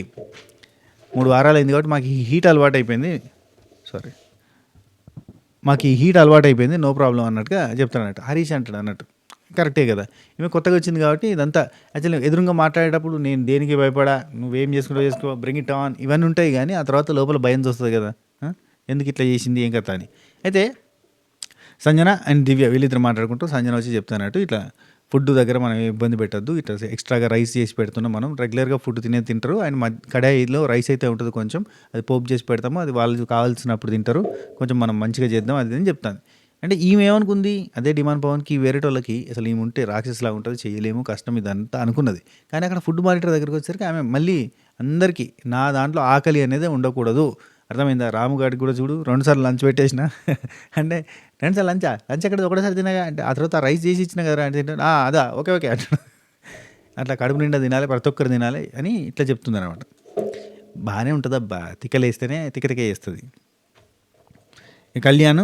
3 వారాలయింది కాబట్టి మాకు ఈ హీట్ అలవాటయిపోయింది. సారీ. మాకు ఈ హీట్ అలవాటయిపోయింది. నో ప్రాబ్లమ్ అన్నట్టుగా చెప్తాడన్నట్టు. హరీష్ అంటాడు అన్నట్టు. కరెక్టే కదా! ఈమె కొత్తగా వచ్చింది కాబట్టి ఇదంతా యాక్చువల్‌గా ఎదురుంగా మాట్లాడేటప్పుడు నేను దేనికి భయపడా, నువ్వేం చేసుకుంటావో చేసుకో, బ్రింగ్ ఇట్ ఆన్ ఇవన్నీ ఉంటాయి గానీ, ఆ తర్వాత లోపల భయం వస్తది కదా! ఆ! ఎందుకు ఇట్లా చేసింది ఏం కథ అని. అయితే సంజన అండ్ దివ్య వీళ్ళిద్దరు మాట్లాడుకుంటూ సంజన వచ్చి చెప్తానట్టు ఇట్లా ఫుడ్ దగ్గర మనం ఏ ఇబ్బంది పెట్టొద్దు. ఇట్లా ఎక్స్ట్రాగా రైస్ చేసి పెడుతున్నాం మనం. రెగ్యులర్‌గా ఫుడ్ తింటారు. అండ్ కడాయిలో రైస్ అయితే ఉంటది కొంచెం. అది పోపు చేసి పెడతాము. అది వాళ్ళు కావాల్సినప్పుడు తింటారు. కొంచెం మనం మంచిగా చేద్దాం అది ఇది అని చెప్తాను. అంటే ఈమె ఏమనుకుంది, అదే డిమాండ్ పవన్‌కి వేరేటోళ్ళకి అసలు ఈమె ఉంటే రాక్షసిలాగా ఉంటది. చేయలేము, కష్టం ఇదంతా అనుకున్నది. కానీ అక్కడ ఫుడ్ మానిటర్ దగ్గరికి వచ్చేసరికి ఆమె మళ్ళీ అందరికీ నా దాంట్లో ఆకలి అనేదే ఉండకూడదు. అర్థమైందా? రాము గాడికి కూడా చూడు 2 సార్లు లంచ్ పెట్టేసిన. అంటే 2 సార్లు లంచా? లంచ్ ఎక్కడిది ఒకటేసారి తినగా అంటే ఆ తర్వాత రైస్ చేసి ఇచ్చిన కదరా అంటే తింటాడు. అదా ఓకే ఓకే అంటాడు. అట్లా కడుపు నిండా తినాలి, ప్రతి ఒక్కరు తినాలి అని ఇట్లా చెప్తుందనమాట. బాగానే ఉంటదబ్బా! తిక్కలేస్తేనే తిక్క తిక్క చేస్తది. ఈ కళ్యాణ్,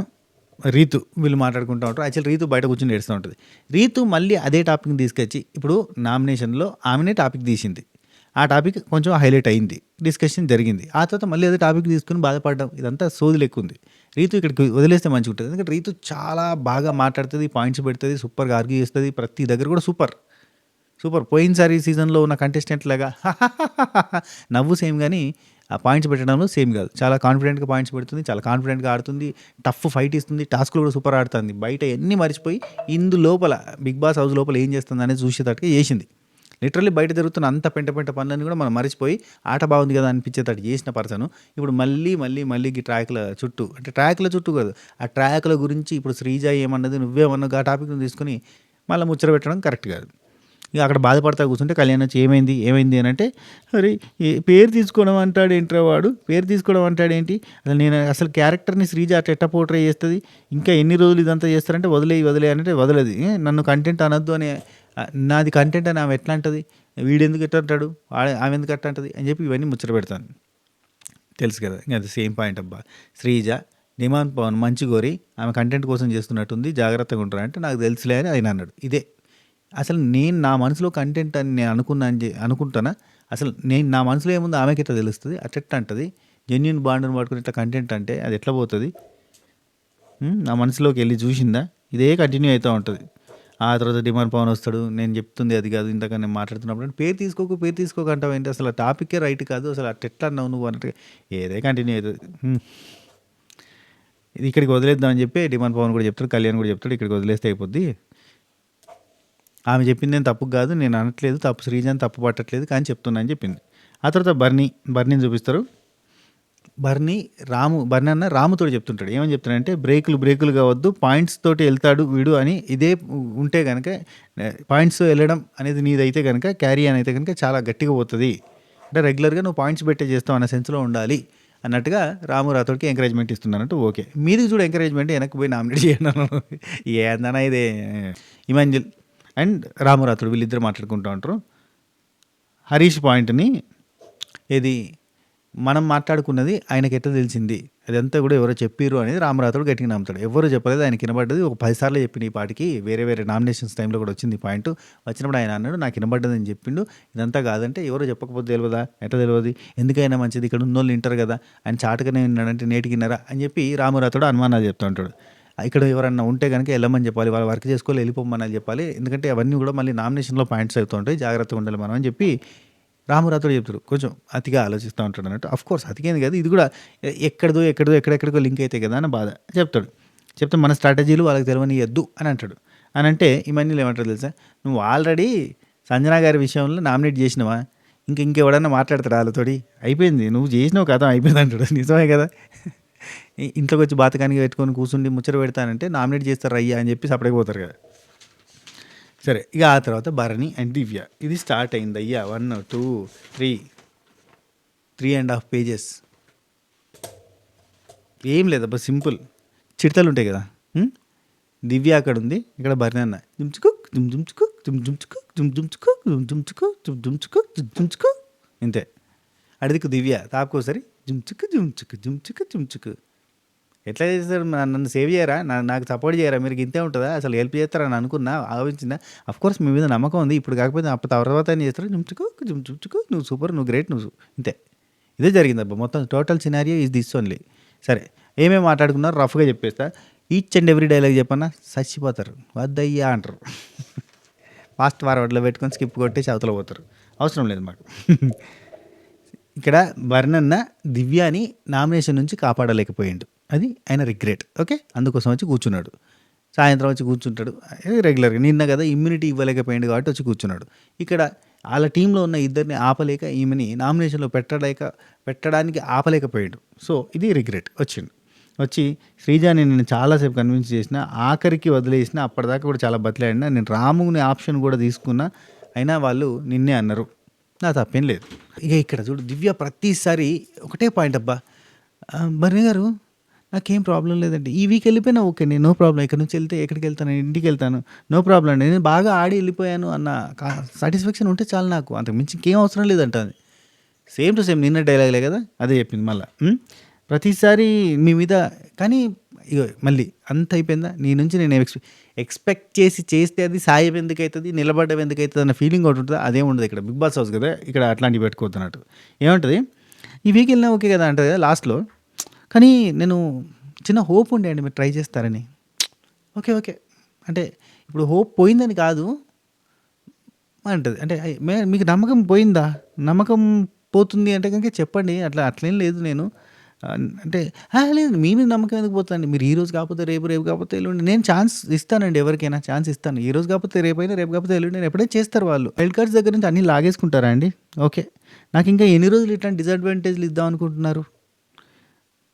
రీతు వీళ్ళు మాట్లాడుకుంటూ ఉంటారు. యాక్చువల్లీ రీతు బయట కూర్చొని ఏడుస్తూ ఉంటది. రీతు మళ్ళీ అదే టాపిక్‌ని తీసుకొచ్చి ఇప్పుడు నామినేషన్‌లో ఆమెనే టాపిక్ తీసింది. ఆ టాపిక్ కొంచెం హైలైట్ అయింది. డిస్కషన్ జరిగింది. ఆ తర్వాత మళ్ళీ అదే టాపిక్ తీసుకొని బాధపడడం ఇదంతా సోది లెక్కుంది. రీతు ఇక్కడికి వదిలేస్తే మంచిగుంటది. ఎందుకంటే రీతు చాలా బాగా మాట్లాడుతది, పాయింట్స్ పెడతది, సూపర్‌గా ఆర్గ్యూ చేస్తది. ప్రతి దగ్గర కూడా సూపర్. సూపర్. పోయినసారి సీజన్‌లో ఉన్న కంటెస్టెంట్ లాగా నవ్వు సేమ్ గానీ, ఆ పాయింట్స్ పెట్టడంలో సేమ్ గాదు. చాలా కాన్ఫిడెంట్‌గా పాయింట్స్ పెడుతుంది. చాలా కాన్ఫిడెంట్‌గా ఆడుతుంది. టఫ్ ఫైట్ ఇస్తుంది. టాస్క్‌లు కూడా సూపర్ ఆడుతుంది. బయట అన్నీ మర్చిపోయి లోపల బిగ్ బాస్ హౌస్ లోపల ఏం చేస్తుందనేది చూసేటట్టుగా చేసింది. లిటరల్లీ బయట జరుగుతున్న అంత పెంట పెంట పనులన్నీ కూడా మనం మర్చిపోయి ఆట బాగుంది కదా అనిపించేటట్టు చేసిన పర్సను ఇప్పుడు మళ్ళీ ఈ ట్రాక్‌ల చుట్టూ అంటే ట్రాక్‌ల చుట్టూ కాదు. ఆ ట్రాక్‌ల గురించి ఇప్పుడు శ్రీజ ఏమన్నది నువ్వేమన్నావు ఆ టాపిక్‌ని తీసుకొని మళ్ళా ముచ్చట పెట్టడం కరెక్ట్ కాదు. ఇక అక్కడ బాధపడతా కూర్చుంటే కళ్యాణ్ వచ్చి ఏమైంది అని అంటే అరే పేరు తీసుకోవడం అంటాడేంట్రా వాడు పేరు తీసుకోవడం అంటాడేంటి నేను అసలు క్యారెక్టర్ని శ్రీజ అట్లా ఎట్ట పోర్ట్రే చేస్తుంది ఇంకా ఎన్ని రోజులు ఇదంతా చేస్తారంటే వదిలే అంటే వదలది నన్ను కంటెంట్ అనొద్దు అని నాది కంటెంట్ అని ఆమె ఎట్లా అంటది వీడెందుకు ఎట్లా అంటాడు ఆమె ఎందుకు అట్లా అంటది అని చెప్పి ఇవన్నీ ముచ్చట పెడతాను తెలుసు కదా ఇంకా అది సేమ్ పాయింట్ అబ్బా శ్రీజ డిమాండ్ పవన్ మంచి కోరి ఆమె కంటెంట్ కోసం చేస్తున్నట్టుంది జాగ్రత్తగా ఉంటారు అంటే నాకు తెలుసులే అని ఆయన అన్నాడు ఇదే అసలు నేను నా మనసులో కంటెంట్ అని నేను అనుకుంటానా అసలు నేను నా మనసులో ఏముందో ఆమెకి ఎట్లా తెలుస్తుంది అట్లా అంటది జెన్యున్ బాండ్ని పట్టుకుని ఇట్లా కంటెంట్ అంటే అది ఎట్లా పోతుంది నా మనసులోకి వెళ్ళి చూసిందా ఇదే కంటిన్యూ అవుతూ ఉంటుంది ఆ తర్వాత డిమాండ్ పవన్ వస్తాడు నేను చెప్తుంది అది కాదు ఇంతక నేను మాట్లాడుతున్నప్పుడు పేరు తీసుకోక అంటావు ఏంటి అసలు ఆ టాపికే రైట్ కాదు అసలు అట్లా ఎట్లా అన్నావు నువ్వు అన్నట్టుగా ఏదే కంటిన్యూ అవుతుంది ఇది ఇక్కడికి వదిలేద్దామని చెప్పి డిమాండ్ పవన్ కూడా చెప్తాడు కళ్యాణ్ కూడా చెప్తాడు ఇక్కడికి వదిలేస్తే అయిపోద్ది ఆమె చెప్పింది నేను తప్పు కాదు నేను అనట్లేదు తప్పు శ్రీజాని తప్పు పట్టట్లేదు కానీ చెప్తున్నా అని చెప్పింది ఆ తర్వాత బర్నీని చూపిస్తారు బర్నీ అన్న రాముతో చెప్తుంటాడు ఏమని చెప్తాడంటే బ్రేకులు కావద్దు పాయింట్స్ తోటి వెళ్తాడు వీడు అని ఇదే ఉంటే కనుక పాయింట్స్ వెళ్ళడం అనేది నీదైతే కనుక క్యారీ అని అయితే కనుక చాలా గట్టిగా పోతుంది అంటే రెగ్యులర్గా నువ్వు పాయింట్స్ పెట్టే చేస్తావు అన్న సెన్స్లో ఉండాలి అన్నట్టుగా రాథోడ్కి ఎంకరేజ్మెంట్ ఇస్తున్నానంటూ ఓకే మీది చూడు ఎంకరేజ్మెంట్ వెనక్కి పోయి నామినేట్ చేయను ఏందన్నా ఇదే ఇమాంజల్ అండ్ రాథోడ్ వీళ్ళిద్దరు మాట్లాడుకుంటూ ఉంటారు హరీష్ పాయింట్ని ఏది మనం మాట్లాడుకున్నది ఆయనకి ఎట్లా తెలిసింది అదంతా కూడా ఎవరో చెప్పిర్రు అనేది రాథోడ్ గట్టిగా నమ్ముతాడు ఎవరు చెప్పలేదు ఆయనకి వినబడ్డది ఒక 10 సార్లు చెప్పిన ఈ పాటికి వేరే నామినేషన్స్ టైంలో కూడా వచ్చింది ఈ పాయింట్ వచ్చినప్పుడు ఆయన అన్నాడు నాకు వినబడ్డది అని చెప్పిండు ఇదంతా కాదంటే ఎవరో చెప్పకపోతే తెలియదా ఎట్లా తెలియదు ఎందుకైనా మంచిది ఇక్కడ ఉన్నోళ్ళు వింటారు కదా ఆయన చాటుగానే విన్నాడంటే నేటికి విన్నారా అని చెప్పి రాథోడ్ అనుమానాలు చెప్తూ ఉంటాడు ఇక్కడ ఎవరన్నా ఉంటే కనుక వెళ్ళమని చెప్పాలి వాళ్ళు వర్క్ చేసుకోవాలి వెళ్ళిపోమని చెప్పాలి ఎందుకంటే అవన్నీ కూడా మళ్ళీ నామినేషన్లో పాయింట్స్ అవుతూ ఉంటాయి జాగ్రత్తగా ఉండాలి మనం అని చెప్పి రాథోడ్ చెప్తాడు కొంచెం అతిగా ఆలోచిస్తూ ఉంటాడు అన్నట్టు కోర్స్ అతికేంది కదా ఇది కూడా ఎక్కడెక్కడికో లింక్ అవుతాయి కదా అని బాధ చెప్తే మన స్ట్రాటజీలు వాళ్ళకి తెలియనియద్దు అని అంటాడు అని అంటే ఈ మనీలు ఏమంటారు తెలుసా నువ్వు ఆల్రెడీ సంజన గారి విషయంలో నామినేట్ చేసినవా ఇంకెవడన్నా మాట్లాడతాడు వాళ్ళతోటి అయిపోయింది నువ్వు చేసినావు కదా అయిపోయింది అంటాడు నిజమే కదా ఇంట్లోకి వచ్చి బాతకానికి పెట్టుకొని కూర్చుండి ముచ్చట పెడతానంటే నామినేట్ చేస్తారు అయ్యా అని చెప్పి సపరేట్ పోతారు కదా సరే ఇక ఆ తర్వాత భరణి అండ్ దివ్య ఇది స్టార్ట్ అయింది అయ్యా 1 2 3 3.5 pages ఏం లేదబ్బా సింపుల్. చిడతలుంటాయి కదా! హ్మ్. దివ్య అక్కడుంది. ఇక్కడ బర్నన్న జుంచుకుక్ జుమ్ జుంచుకుక్ జుమ్ జుంచుకుక్ జుమ్ జుంచుకుక్ జుమ్ జుంచుకుక్ జుమ్ జుంచుకుక్ జుమ్ జుంచుకు ఇంతే. అడిదికు దివ్య తాపకోసారి జుంచుకు జుంచుకు జుంచుకు జుంచుకు. ఎట్లా చేస్తారు? నన్ను సేవ్ చేయరా? నాకు సపోర్ట్ చేయరా? మీరు ఇంతే ఉంటుందా? అసలు హెల్ప్ చేస్తారని అనుకున్నా, ఆలోచించిన. కోర్స్ మీ మీద నమ్మకం ఉంది. ఇప్పుడు కాకపోతే అప్పుడు తర్వాత అయినా చేస్తారు. జుంచుకో జుమ్ జుంచుకో నువ్వు సూపర్, నువ్వు గ్రేట్, నువ్వు ఇంతే. ఇదే జరిగిందబ్బా. మొత్తం total scenario is this only. సరే, ఏమేమి మాట్లాడుకున్నారు రఫ్గా చెప్పేస్తా. ఈచ్ అండ్ ఎవ్రీ డైలాగ్ చెప్పన్నా చచ్చిపోతారు, వద్దయ్యా అంటారు. ఫాస్ట్ ఫార్వర్డ్లో పెట్టుకొని స్కిప్ కొట్టేసి అవతల పోతారు. అవసరం లేదు మాకు. ఇక్కడ బర్నన్న దివ్యాని నామినేషన్ నుంచి కాపాడలేకపోయిండు. అది ఆయన రిగ్రెట్. ఓకే, అందుకోసం వచ్చి కూర్చున్నాడు. సాయంత్రం వచ్చి కూర్చుంటాడు రెగ్యులర్గా. నిన్న కదా ఇమ్యూనిటీ ఇవ్వలేకపోయింది కాబట్టి వచ్చి కూర్చున్నాడు. ఇక్కడ వాళ్ళ టీంలో ఉన్న ఇద్దరిని ఆపలేక ఈమెని నామినేషన్లో పెట్టడానికి ఆపలేకపోయాడు. సో ఇది రిగ్రెట్. వచ్చి శ్రీజాని నేను చాలాసేపు కన్విన్స్ చేసిన, ఆఖరికి వదిలేసిన. అప్పటిదాకా కూడా చాలా బతిలాడినా. నేను రాముని ఆప్షన్ కూడా తీసుకున్నా, అయినా వాళ్ళు నిన్నే అన్నారు. నా తప్పేం లేదు. ఇక ఇక్కడ చూడు, దివ్య ప్రతిసారి ఒకటే పాయింట్ అబ్బా, బర్ని గారు నాకేం ప్రాబ్లం లేదండి, ఈ వీక్ వెళ్ళిపోయినా ఓకే, నేను నో ప్రాబ్లం. ఇక్కడ నుంచి వెళ్తే ఎక్కడికి వెళ్తాను, ఇంటికి వెళ్తాను, నో ప్రాబ్లం అండి, నేను బాగా ఆడి వెళ్ళిపోయాను అన్న సాటిస్ఫాక్షన్ ఉంటే చాలు నాకు, అంతకు మించి ఇంకేం అవసరం లేదంటుంది. సేమ్ టు సేమ్ నిన్న డైలాగ్లే కదా, అదే చెప్పింది మళ్ళీ. ప్రతిసారి మీ మీద. కానీ ఇగో మళ్ళీ అంత అయిపోయిందా, నీ నుంచి నేను ఎక్స్పెక్ట్ చేస్తే అది సాయం ఎందుకు అవుతుంది, నిలబడ్డం ఎందుకు అవుతుంది అన్న ఫీలింగ్ ఒకటి ఉంటుంది. అదే ఉండదు ఇక్కడ. బిగ్ బాస్ హౌస్ కదా, ఇక్కడ అట్లాంటివి పెట్టుకోతున్నట్టు. ఏమంటుంది, ఈ వీక్ వెళ్ళినా ఓకే కదా అంటుంది కదా లాస్ట్లో. కానీ నేను చిన్న హోప్ ఉండే అండి మీరు ట్రై చేస్తారని. ఓకే అంటే ఇప్పుడు హోప్ పోయిందని కాదు అంటది. అంటే మీకు నమ్మకం పోయిందా, నమ్మకం పోతుంది అంటే కనుక చెప్పండి, అట్లేం లేదు. నేను అంటే లేదు, మీ మీద నమ్మకం ఎందుకు పోతుందండి, మీరు ఈ రోజు కాకపోతే రేపు, రేపు కాకపోతే ఎల్లుండి, నేను ఛాన్స్ ఇస్తానండి ఎవరికైనా ఛాన్స్ ఇస్తాను. ఈ రోజు కాకపోతే రేపు అయినా, రేపు కాకపోతే ఎల్లుండి, నేను ఎప్పుడైనా చేస్తారు వాళ్ళు. వైల్డ్ కార్డ్స్ దగ్గర నుంచి అన్నీ లాగేసుకుంటారా అండి? ఓకే, నాకు ఇంకా ఎన్ని రోజులు ఇట్లాంటి డిసడ్వాంటేజ్లు ఇద్దాం అనుకుంటున్నారు?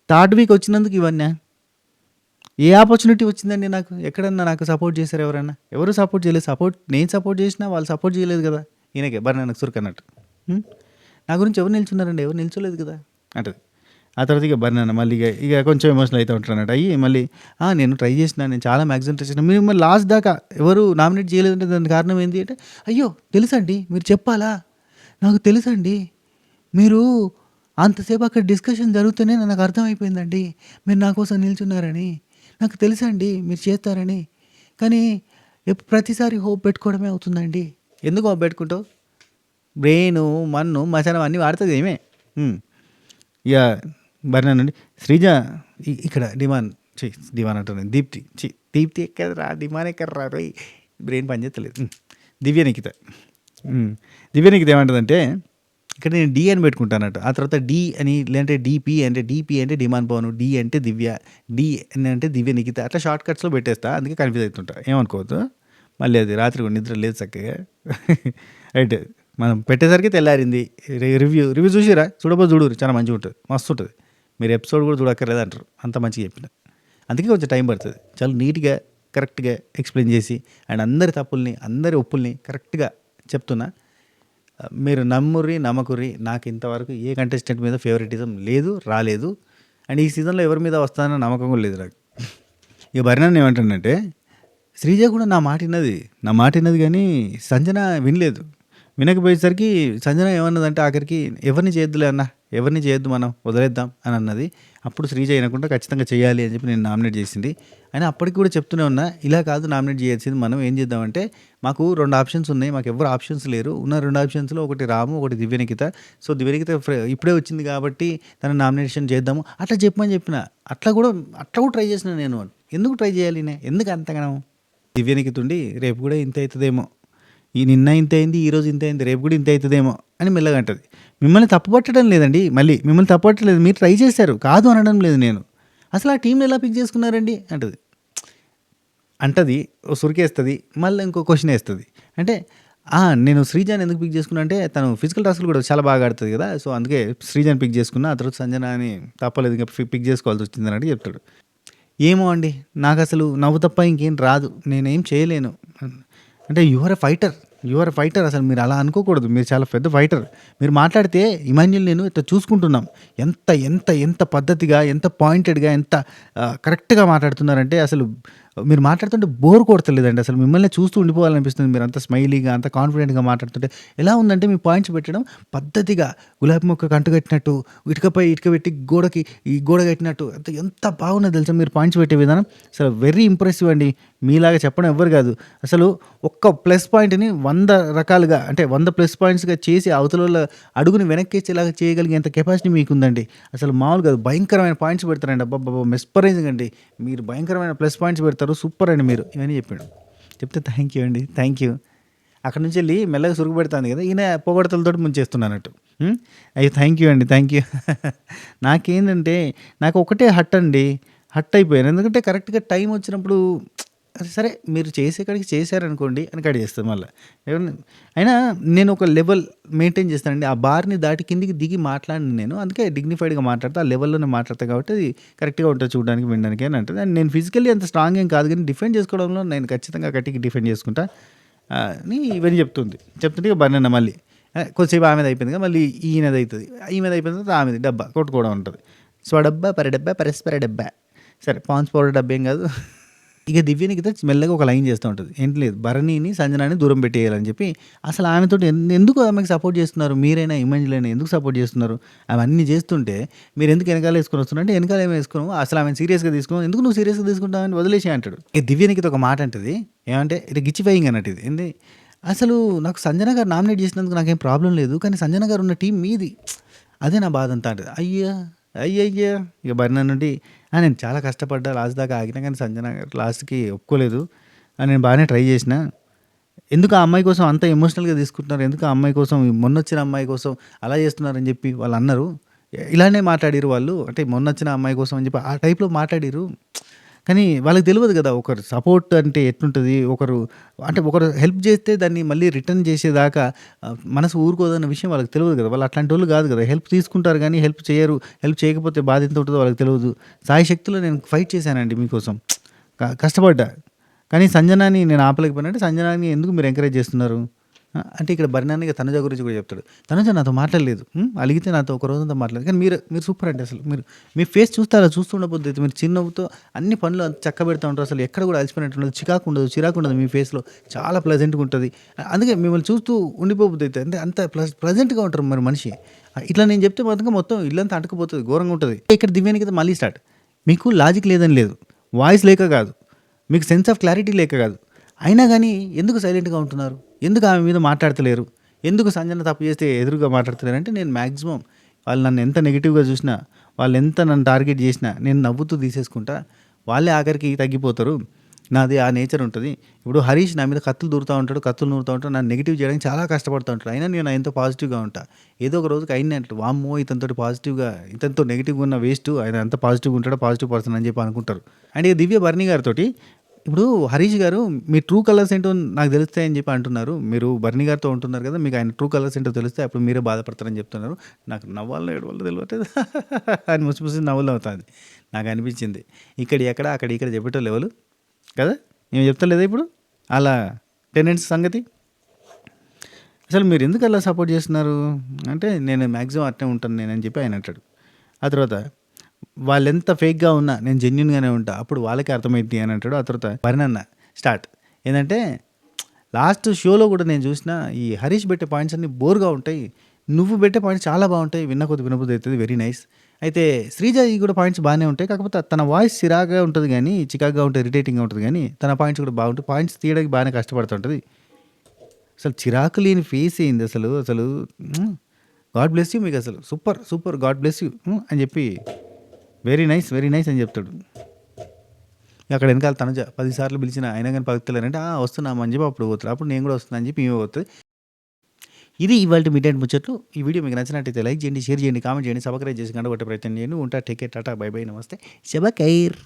థర్డ్ వీక్ వచ్చినందుకు ఇవన్నీ ఏ ఆపర్చునిటీ వచ్చిందండి నాకు? ఎక్కడన్నా నాకు సపోర్ట్ చేశారు ఎవరన్నా? ఎవరు సపోర్ట్ చేయలేదు. నేను సపోర్ట్ చేసినా వాళ్ళు సపోర్ట్ చేయలేదు కదా. ఈయనకే నాకు సురకన్నట్టు. నా గురించి ఎవరు నిల్చున్నారండి? ఎవరు నిల్చోలేదు కదా అంటది. ఆ తర్వాత ఇక బర్నన్న మళ్ళీ ఇక కొంచెం ఎమోషనల్ అవుతూ ఉంటారు అన్నట్టు. మళ్ళీ నేను ట్రై చేసిన, నేను చాలా మ్యాక్సిమం ట్రై చేసిన, మీరు మళ్ళీ లాస్ట్ దాకా ఎవరు నామినేట్ చేయలేదంటే దానికి కారణం ఏంటి అంటే, అయ్యో తెలుసండి, మీరు చెప్పాలా, నాకు తెలుసండి, మీరు అంతసేపు అక్కడ డిస్కషన్ జరుగుతూనే నాకు అర్థమైపోయిందండి, మీరు నా కోసం నిల్చున్నారని నాకు తెలుసండి, మీరు చేస్తారని. కానీ ప్రతిసారి హోప్ పెట్టుకోవడమే అవుతుందండి. ఎందుకు హోప్ పెట్టుకుంటావు? బ్రెయిను, మన్ను, మశానం అన్నీ వాడుతుంది ఏమే. ఇక బర్నండి శ్రీజ ఇక్కడ డిమాన్ అంటాను, దీప్తి ఎక్కడరా, డిమాన్ ఎక్కడరా, రోయ్ బ్రెయిన్ పనిచేస్తలేదు. దివ్య నిఖిత ఏమంటుందంటే, ఇక్కడ నేను డి అని పెట్టుకుంటానట. ఆ తర్వాత డి అని, లేదంటే డిపి అంటే డిమాండ్ పవన్, డి అంటే దివ్య, డి అంటే దివ్య నిఖిత, అట్లా షార్ట్ కట్స్లో పెట్టేస్తా. అందుకే కన్ఫ్యూజ్ అవుతుంటా, ఏమనుకోవద్దు. మళ్ళీ అది రాత్రి నిద్ర లేదు చక్కగా. రైట్, మనం పెట్టేసరికి తెల్లారింది. రివ్యూ చూసిరా? చూడు, చాలా మంచిగా ఉంటుంది, మస్తు ఉంటుంది. మీరు ఎపిసోడ్ కూడా చూడక్కర్లేదు అంటారు, అంత మంచిగా చెప్పిన. అందుకే కొంచెం టైం పడుతుంది. చాలా నీట్గా కరెక్ట్గా ఎక్స్ప్లెయిన్ చేసి, అండ్ అందరి తప్పుల్ని, అందరి ఒప్పుల్ని కరెక్ట్గా చెప్తున్నా. మీరు నమ్మకుర్రి, నాకు ఇంతవరకు ఏ కంటెస్టెంట్ మీద ఫేవరెటిజం లేదు, రాలేదు. అండ్ ఈ సీజన్లో ఎవరి మీద వస్తానన్న నమ్మకం కూడా లేదు నాకు. ఇక బర్నన్ ఏమంటానంటే, శ్రీజ కూడా నా మాట విన్నది కానీ సంజన వినలేదు. వినకపోయేసరికి సంజన ఏమన్నదంటే ఆఖరికి, ఎవరిని చేయొద్దు మనం, వదిలేద్దాం అని అన్నది. అప్పుడు శ్రీజ అయినకుండా ఖచ్చితంగా చేయాలి అని చెప్పి నేను నామినేట్ చేసింది. అయినా అప్పటికి కూడా చెప్తూనే ఉన్నా, ఇలా కాదు నామినేట్ చేయాల్సింది, మనం ఏం చేద్దామంటే, మాకు 2 ఆప్షన్స్ ఉన్నాయి, మాకు ఎవరు ఆప్షన్స్ లేరు, ఉన్న 2 ఆప్షన్స్లో ఒకటి రాము, ఒకటి దివ్య నిఖిత. సో దివ్య నిఖిత ఇప్పుడే వచ్చింది కాబట్టి తన నామినేషన్ చేద్దాము అట్లా చెప్పిన. అట్లా కూడా ట్రై చేసిన నేను. ఎందుకు ట్రై చేయాలి, ఎందుకు అంతగానో? దివ్య నిఖిత ఉండి రేపు కూడా ఇంత అవుతుందేమో, నిన్న ఇంత అయింది, ఈరోజు ఇంత అయింది, రేపు కూడా ఇంత అవుతుందేమో అని మెల్లగా అంటది. మిమ్మల్ని తప్పుపట్టడం లేదండి, మళ్ళీ మిమ్మల్ని తప్పుపట్టలేదు, మీరు ట్రై చేశారు, కాదు అనడం లేదు నేను. అసలు ఆ టీంని ఎలా పిక్ చేసుకున్నారండి అంటది సురికేస్తుంది. మళ్ళీ ఇంకో క్వశ్చన్ వేస్తుంది. అంటే నేను శ్రీజాని ఎందుకు పిక్ చేసుకున్నా అంటే, తను ఫిజికల్ టాస్క్లు కూడా చాలా బాగా ఆడుతుంది కదా, సో అందుకే శ్రీజాని పిక్ చేసుకున్నా. ఆ తర్వాత సంజన అని తప్పలేదు, ఇంకా పిక్ చేసుకోవాల్సి వచ్చింది అన్నట్టు చెప్తాడు. ఏమో అండి, నాకు అసలు నవ్వు తప్ప ఇంకేం రాదు, నేనేం చేయలేను అంటే, you are a fighter, you are fighter. అసలు మీరు అలా అనుకోకూడదు. మీరు చాలా పెద్ద ఫైటర్. మీరు మాట్లాడితే ఇమాన్యుల్ నేను ఇట్లా చూసుకుంటున్నాం. ఎంత ఎంత ఎంత పద్ధతిగా, ఎంత పాయింటెడ్‌గా, ఎంత కరెక్ట్‌గా మాట్లాడుతున్నారంటే అసలు మీరు మాట్లాడుతుంటే బోర్ కొడతలేదండి. అసలు మిమ్మల్నే చూస్తూ ఉండిపోవాలనిపిస్తుంది. మీరంత స్మైలీగా, అంత కాన్ఫిడెంట్‌గా మాట్లాడుతుంటే. ఎలా ఉందంటే మీ పాయింట్స్ పెట్టడం పద్ధతిగా గులాబీ మొక్కకు అంటుకట్టినట్టు, ఇటుకపై ఇటుక పెట్టి గోడకి ఈ గోడ కట్టినట్టు ఎంత ఎంత బాగున్నదో తెలుసా మీరు పాయింట్స్ పెట్టే విధానం. అసలు వెరీ ఇంప్రెసివ్ అండి. మీలాగా చెప్పడం ఎవ్వరు కాదు. అసలు ఒక్క ప్లస్ పాయింట్‌ని 100 రకాలుగా అంటే 100 ప్లస్ పాయింట్స్‌గా చేసి అవతలోళ్ళ అడుగుని వెనక్కేసేలాగా చేయగలిగేంత కెపాసిటీ మీకుందండి. అసలు మామూలుగా కాదు. భయంకరమైన పాయింట్స్ పెడతారండి. అబ్బబ్బబ్బా! మెస్పరైజింగ్ అండి. మీరు భయంకరమైన ప్లస్ పాయింట్స్ పెడతారు. సూపర్ అండి మీరు. ఇవన్నీ చెప్పాడు. చెప్తే థ్యాంక్ యూ అండి. Thank you. అక్కడి నుంచెళ్ళి మెల్లగా సురుగు పెడతాంది కదా! ఈయన పొగడ్తలతోటి ముంచేస్తున్నానట్టు. అయ్యో! థ్యాంక్ యూ అండి. Thank you. నాకేంటంటే నాకు ఒకటే హర్ట్ అండి. హర్ట్ అయిపోయాను. ఎందుకంటే కరెక్ట్‌గా టైం వచ్చినప్పుడు సరే మీరు చేసే కాడికి చేశారనుకోండి అని కట్ చేస్తాను మళ్ళా. ఏమన్నా అయినా నేను ఒక లెవెల్ మెయింటైన్ చేస్తానండి. ఆ బార్‌ని దాటి కిందికి దిగి మాట్లాడను నేను. అందుకే డిగ్నిఫైడ్‌గా మాట్లాడతా. ఆ లెవెల్‌లోనే మాట్లాడతా కాబట్టి అది కరెక్ట్‌గా ఉంటది చూడడానికి, వినడానికి అని అంటది. అండ్ నేను ఫిజికల్లీ అంత స్ట్రాంగ్ ఏం కాదు గానీ డిఫెండ్ చేసుకోవడంలో నేను ఖచ్చితంగా గట్టిగా డిఫెండ్ చేసుకుంటా అని ఇవన్నీ చెప్తుంది. చెప్తుంటే ఇక బనానా మళ్ళీ కొద్దిసేపు ఆమెది అయిపోయిందిగా మళ్ళీ ఈయనది అయితది. ఈమెది అయిపోయిన తర్వాత ఆమెది డబ్బా కొట్టుకోవడం ఉంటది. స్వడబ్బా, పరడబ్బా, పరస్పర డబ్బా. సరే పాన్స్ పౌడర్ డబ్బేం కాదు. ఇక దివ్యనికిత మెల్లగా ఒక లైన్ చేస్తూ ఉంటది. ఏంటి లేదు భరణిని, సంజనాని దూరం పెట్టేయాలని చెప్పి అసలు ఆమెతోటి ఎందుకు ఆమెకి సపోర్ట్ చేస్తున్నారు? మీరైనా, ఇమాన్యులైనా ఎందుకు సపోర్ట్ చేస్తున్నారు? అవన్నీ చేస్తుంటే మీరెందుకు ఎనకాల ఏసుకొని వస్తున్నారంటే, ఎనకాల ఏమి ఏసుకోను. అసలు ఆమెను సీరియస్‌గా తీసుకోను. ఎందుకు నువ్వు సీరియస్‌గా తీసుకుంటావని వదిలేసేయి అంటాడు. ఇక దివ్యనికిత ఒక మాట అంటది. ఏమంటే ఇది గిచ్చిఫైయింగ్ అన్నట్టు ఇది. ఏంది అసలు నాకు సంజన గారు నామినేట్ చేసినందుకు నాకేం ప్రాబ్లమ్ లేదు. కానీ సంజన గారు ఉన్న టీమ్ మీది. అదే నా బాధంతా అంటది. అయ్యా! అయ్యయ్యో! ఇక బర్నా నుండి నేను చాలా కష్టపడ్డా లాస్ట్ దాకా ఆగినా కానీ సంజన గారు లాస్ట్‌కి ఒప్పుకోలేదు. నేను బాగానే ట్రై చేసినా. ఎందుకు ఆ అమ్మాయి కోసం అంత ఎమోషనల్‌గా తీసుకుంటున్నారు? ఎందుకు ఆ అమ్మాయి కోసం మొన్నొచ్చిన అమ్మాయి కోసం అలా చేస్తున్నారని చెప్పి వాళ్ళన్నారు. ఇలానే మాట్లాడిర్రు వాళ్ళు. అంటే మొన్నొచ్చిన అమ్మాయి కోసం అని చెప్పి ఆ టైప్‌లో మాట్లాడిర్రు. కానీ వాళ్ళకి తెలవదు కదా! ఒకరు సపోర్ట్ అంటే ఎట్లుంటది? ఒకరు హెల్ప్ చేస్తే దాన్ని మళ్ళీ రిటర్న్ చేసేదాకా మనసు ఊరుకోదన్న విషయం వాళ్ళకి తెలవదు కదా! వాళ్ళు అట్లాంటోళ్ళు కాదు కదా! హెల్ప్ తీసుకుంటారు గానీ హెల్ప్ చేయరు. హెల్ప్ చేయకపోతే బాధ ఎంత ఉంటదో వాళ్ళకి తెలవదు. సాయశక్తులా నేను ఫైట్ చేశానండి మీకోసం. కష్టపడ్డా. కానీ సంజనాని నేను ఆపలేకపోయాను. అంటే సంజనాని ఎందుకు మీరు ఎంకరేజ్ చేస్తున్నారు? అంటే ఇక్కడ బర్నాని తనుజ గురించి కూడా చెప్తాడు. తనుజ నాతో మాట్లాడలేదు. అలిగితే నాతో ఒక రోజంతా మాట్లాడలేదు. కానీ మీరు సూపర్ అండి అసలు. మీ ఫేస్ చూస్తే అలా చూస్తుండబుద్ధి అయితది. మీరు చిరునవ్వుతో అన్ని పనులు చక్కబెడతా ఉంటారు. అసలు ఎక్కడ కూడా అలసిపోయినట్టు ఉండదు. చిరాకు ఉండదు మీ ఫేస్‌లో. చాలా ప్లెజెంట్‌గా ఉంటది. అందుకే మిమ్మల్ని చూస్తూ ఉండిపోబుద్ధి అయితది. అంటే అంత ప్లెజెంట్‌గా ఉంటారు మరి మనిషి. ఇట్లా నేను చెప్తే మాత్రం మొత్తం ఇల్లంతా అంటుకుపోతది. ఘోరంగా ఉంటది. ఇక్కడ దివ్యానికిత మళ్ళీ స్టార్ట్. మీకు లాజిక్ లేదని లేదు. వాయిస్ లేక కాదు. మీకు సెన్స్ ఆఫ్ క్లారిటీ లేక కాదు. అయినా గానీ ఎందుకు సైలెంట్‌గా ఉంటున్నారు? ఎందుకు ఆమె మీద మాట్లాడతలేరు? ఎందుకు సంజన తప్పు చేస్తే ఎదురుగా మాట్లాడతలేరంటే నేను మాక్సిమం వాళ్ళు నన్ను ఎంత నెగెటివ్‌గా చూసినా, వాళ్ళెంత నన్ను టార్గెట్ చేసినా నేను నవ్వుతూ తీసేసుకుంటా. వాళ్ళే ఆఖరికి తగ్గిపోతారు. నాది ఆ నేచర్ ఉంటది. ఇప్పుడు హరీష్ నా మీద కత్తులు దూరుతా ఉంటాడు, కత్తులు నూరుతా ఉంటాడు. నన్ను నెగెటివ్ చేయడానికి చాలా కష్టపడుతా ఉంటాడు. అయినా నేను ఆయనతో పాజిటివ్‌గా ఉంటా. ఏదో ఒక రోజుకి అయినట్లు వామ్మో! ఇతనితోటి పాజిటివ్‌గా ఇతనితో నెగెటివ్‌గా ఉన్న వేస్టు ఆయన అంత పాజిటివ్‌గా ఉంటాడా, పాజిటివ్ పర్సన్ అని చెప్పి అనుకుంటారు. అండ్ ఇక దివ్య భరణి గారితోటి ఇప్పుడు హరీష్ గారు మీ ట్రూ కలర్స్ ఏంటో నాకు తెలుస్తాయని చెప్పి అంటున్నారు. మీరు భరణి గారితో ఉంటున్నారు కదా! మీకు ఆయన ట్రూ కలర్స్ ఏంటో తెలిస్తే అప్పుడు మీరే బాధపడతారని చెప్తున్నారు. నాకు నవ్వాలో ఏడవాలో తెలవట్లేదు అని ముసి నవ్వులు నవ్వుతాంది. నాకు అనిపించింది. ఇక్కడ ఎక్కడ అక్కడ ఇక్కడ చెప్పేటోళ్ళు ఎవలు కదా! నేను చెప్తలేదా ఇప్పుడు? అలా టెనెంట్స్ సంగతి. అసలు మీరు ఎందుకు అలా సపోర్ట్ చేస్తున్నారు? అంటే నేను మాక్సిమం అట్నే ఉంటాను నేనని చెప్పి ఆయన అంటాడు. ఆ తర్వాత వాళ్ళెంత ఫేక్‌గా ఉన్నా నేను జెన్యూన్‌గానే ఉంటా. అప్పుడు వాళ్ళకే అర్థమైద్ది అని అంటాడు. ఆ తర్వాత భరణన్న స్టార్ట్. ఏందంటే లాస్ట్ షోలో కూడా నేను చూసిన ఈ హరీష్ పెట్టే పాయింట్స్ అన్నీ బోర్‌గా ఉంటాయి. నువ్వు పెట్టే పాయింట్స్ చాలా బావుంటాయి. విన్న కొద్దీ వినబుద్ధి అయితది. Very nice. అయితే శ్రీజాయి కూడా పాయింట్స్ బానే ఉంటాయి. కాకపోతే తన వాయిస్ చిరాకుగా ఉంటది గానీ, చికాకుగా ఉంటది, ఇరిటేటింగ్‌గా ఉంటది గానీ, తన పాయింట్స్ కూడా బాగుంటాయి. పాయింట్స్ తీయడానికి బానే కష్టపడుతుంటది. అసలు చిరాకు లేని ఫేస్ ఏంది అసలు? గాడ్ బ్లెస్ యూ మీకసలు. Super! Super! God bless you అని చెప్పి వెరీ నైస్ అని చెప్తాడు. అక్కడ వెనకాల తనుజ 10 సార్లు పిలిచినా అయినా గాని పలుకుతలేరంటే, వస్తున్నాము అని చెప్పి అప్పుడు పోతారు. అప్పుడు నేను కూడా వస్తున్నా అని చెప్పి ఈమె పోతది. ఇది ఇవాల్టి మిడ్ నైట్ ముచ్చట్లు. ఈ వీడియో మీకు నచ్చినట్టయితే లైక్ చేయండి, షేర్ చేయండి, కామెంట్ చేయండి, సబ్స్క్రైబ్ చేసి గంట కొట్టే ప్రయత్నం చేయండి. ఉంటా. Take care. Tata. By by. నమస్తే. శబా ఖైర్.